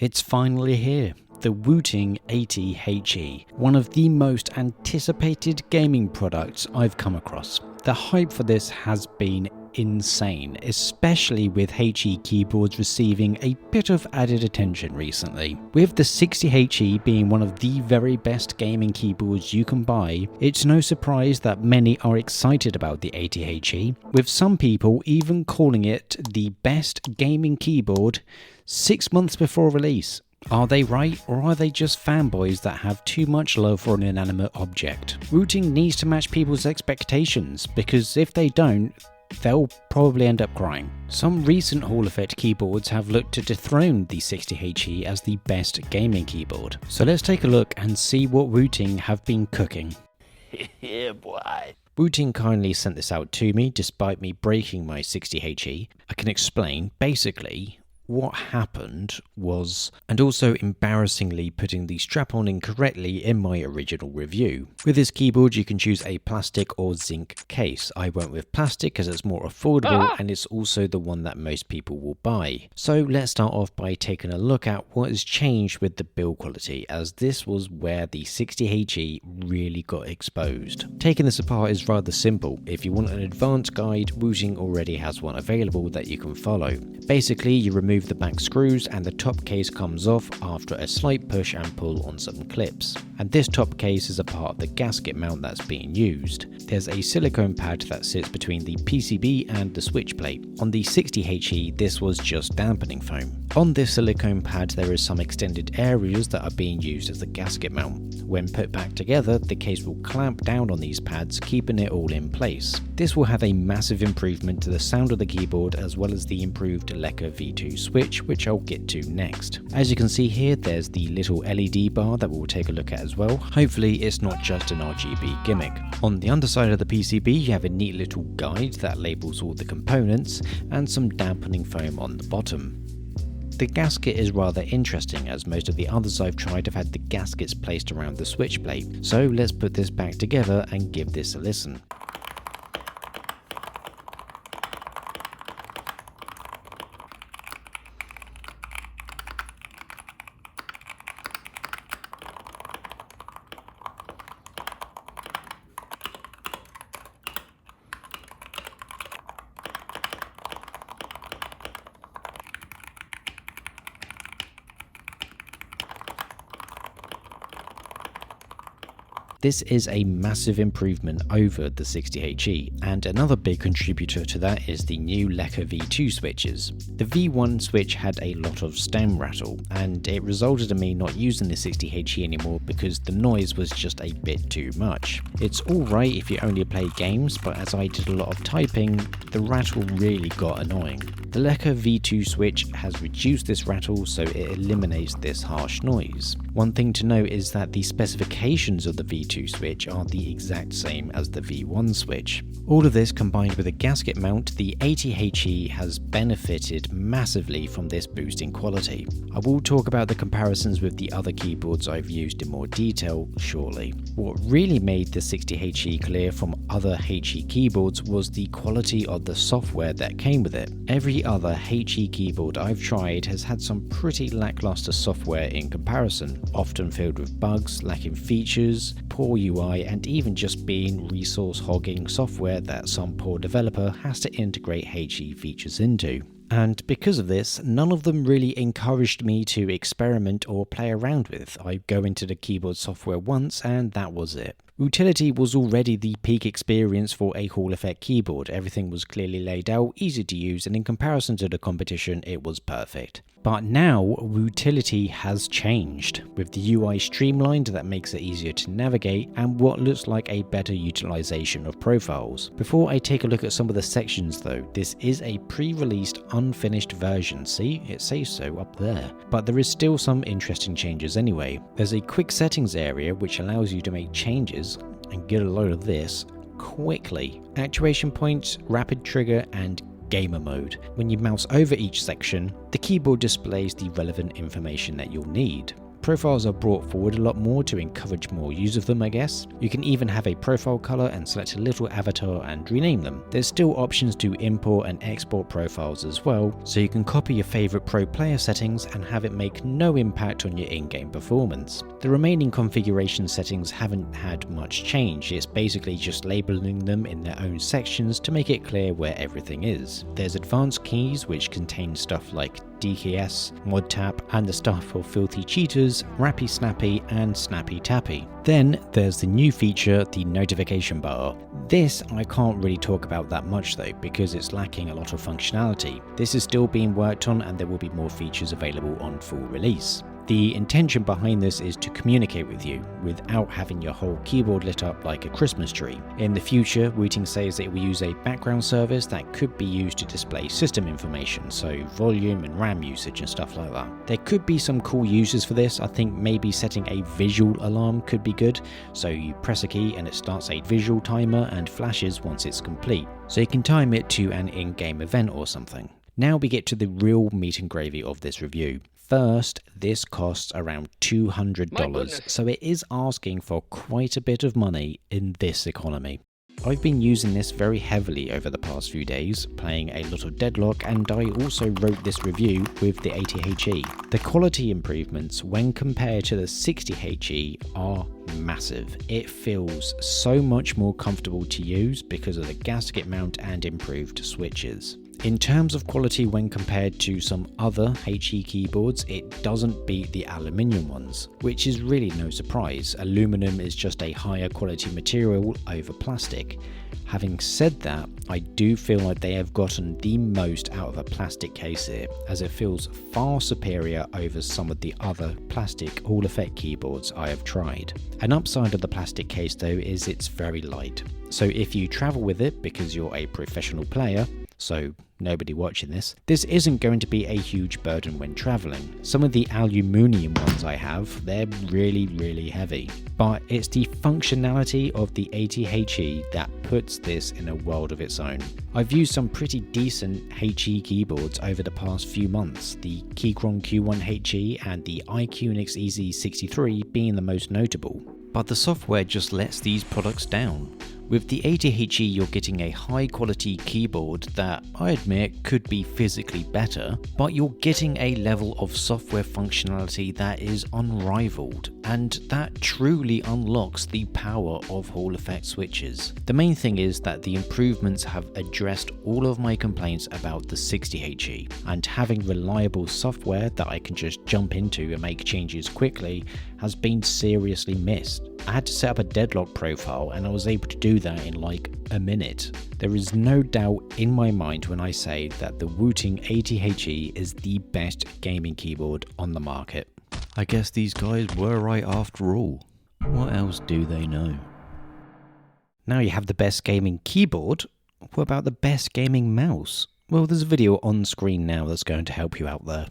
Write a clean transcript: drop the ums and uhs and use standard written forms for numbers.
It's finally here, the Wooting 80HE, one of the most anticipated gaming products I've come across. The hype for this has been insane, especially with HE keyboards receiving a bit of added attention recently. With the 60HE being one of the very best gaming keyboards you can buy, it's no surprise that many are excited about the 80HE, with some people even calling it the best gaming keyboard 6 months before release. Are they right, or are they just fanboys that have too much love for an inanimate object? Wooting needs to match people's expectations, because if they don't, they'll probably end up crying. Some recent Hall Effect keyboards have looked to dethrone the 60HE as the best gaming keyboard. So let's take a look and see what Wooting have been cooking. Yeah, boy. Wooting kindly sent this out to me despite me breaking my 60HE. I can explain. Basically, what happened was, and also embarrassingly putting the strap on incorrectly in my original review. With this keyboard you can choose a plastic or zinc case. I went with plastic because it's more affordable and it's also the one that most people will buy. So let's start off by taking a look at what has changed with the build quality, as this was where the 60HE really got exposed. Taking this apart is rather simple. If you want an advanced guide, Wooting already has one available that you can follow. Basically, you remove the back screws and the top case comes off after a slight push and pull on some clips. And this top case is a part of the gasket mount that's being used. There's a silicone pad that sits between the PCB and the switch plate. On the 60HE, this was just dampening foam. On this silicone pad, there is some extended areas that are being used as the gasket mount. When put back together, the case will clamp down on these pads, keeping it all in place. This will have a massive improvement to the sound of the keyboard, as well as the improved Lecker V2 switch, which I'll get to next. As you can see here, there's the little LED bar that we'll take a look at as well. Hopefully it's not just an RGB gimmick. On the underside of the PCB, you have a neat little guide that labels all the components and some dampening foam on the bottom. The gasket is rather interesting, as most of the others I've tried have had the gaskets placed around the switch plate. So let's put this back together and give this a listen. This is a massive improvement over the 60HE, and another big contributor to that is the new Lecker V2 switches. The V1 switch had a lot of stem rattle, and it resulted in me not using the 60HE anymore because the noise was just a bit too much. It's alright if you only play games, but as I did a lot of typing, the rattle really got annoying. The Lecker V2 switch has reduced this rattle, so it eliminates this harsh noise. One thing to note is that the specifications of the V2 switch are the exact same as the V1 switch. All of this combined with a gasket mount, the 80HE has benefited massively from this boost in quality. I will talk about the comparisons with the other keyboards I've used in more detail shortly. What really made the 60HE clear from other HE keyboards was the quality of the software that came with it. Every other HE keyboard I've tried has had some pretty lackluster software in comparison, often filled with bugs, lacking features, poor UI, and even just being resource hogging software that some poor developer has to integrate HE features into. And because of this, none of them really encouraged me to experiment or play around with. I go into the keyboard software once and that was it. Utility was already the peak experience for a Hall Effect keyboard. Everything was clearly laid out, easy to use, and in comparison to the competition, it was perfect. But now, utility has changed, with the UI streamlined that makes it easier to navigate, and what looks like a better utilization of profiles. Before I take a look at some of the sections though, this is a pre-released unfinished version, see, it says so up there. But there is still some interesting changes anyway. There's a quick settings area which allows you to make changes, and get a load of this, quickly. Actuation points, rapid trigger, and gamer mode. When you mouse over each section, the keyboard displays the relevant information that you'll need. Profiles are brought forward a lot more to encourage more use of them, I guess. You can even have a profile color and select a little avatar and rename them. There's still options to import and export profiles as well, so you can copy your favorite pro player settings and have it make no impact on your in-game performance. The remaining configuration settings haven't had much change. It's basically just labeling them in their own sections to make it clear where everything is. There's advanced keys which contain stuff like DKS, mod tap, and the stuff for filthy cheaters, rappy snappy, and snappy tappy. Then there's the new feature, the notification bar. This I can't really talk about that much though, because it's lacking a lot of functionality. This is still being worked on and there will be more features available on full release. The intention behind this is to communicate with you without having your whole keyboard lit up like a Christmas tree. In the future, Wooting says that it will use a background service that could be used to display system information, so volume and RAM usage and stuff like that. There could be some cool uses for this. I think maybe setting a visual alarm could be good, so you press a key and it starts a visual timer and flashes once it's complete, so you can time it to an in-game event or something. Now we get to the real meat and gravy of this review. First, this costs around $200, so it is asking for quite a bit of money in this economy. I've been using this very heavily over the past few days, playing a lot of Deadlock, and I also wrote this review with the 80HE. The quality improvements when compared to the 60HE are massive. It feels so much more comfortable to use because of the gasket mount and improved switches. In terms of quality when compared to some other HE keyboards, it doesn't beat the aluminium ones, which is really no surprise. Aluminum is just a higher quality material over plastic. Having said that, I do feel like they have gotten the most out of a plastic case here, as it feels far superior over some of the other plastic Hall Effect keyboards I have tried. An upside of the plastic case though is it's very light, so if you travel with it because you're a professional player, so nobody watching this isn't going to be a huge burden when traveling. Some of the aluminium ones I have, they're really heavy, but it's the functionality of the 80HE that puts this in a world of its own. I've used some pretty decent HE keyboards over the past few months, the Keychron Q1HE and the iQnix EZ63 being the most notable. But the software just lets these products down. With the 80HE you're getting a high quality keyboard that I admit could be physically better, but you're getting a level of software functionality that is unrivaled, and that truly unlocks the power of Hall Effect switches. The main thing is that the improvements have addressed all of my complaints about the 60HE, and having reliable software that I can just jump into and make changes quickly has been seriously missed. I had to set up a Deadlock profile and I was able to do that in like a minute. There is no doubt in my mind when I say that the Wooting 80HE is the best gaming keyboard on the market. I guess these guys were right after all. What else do they know? Now you have the best gaming keyboard, what about the best gaming mouse? Well, there's a video on screen now that's going to help you out there.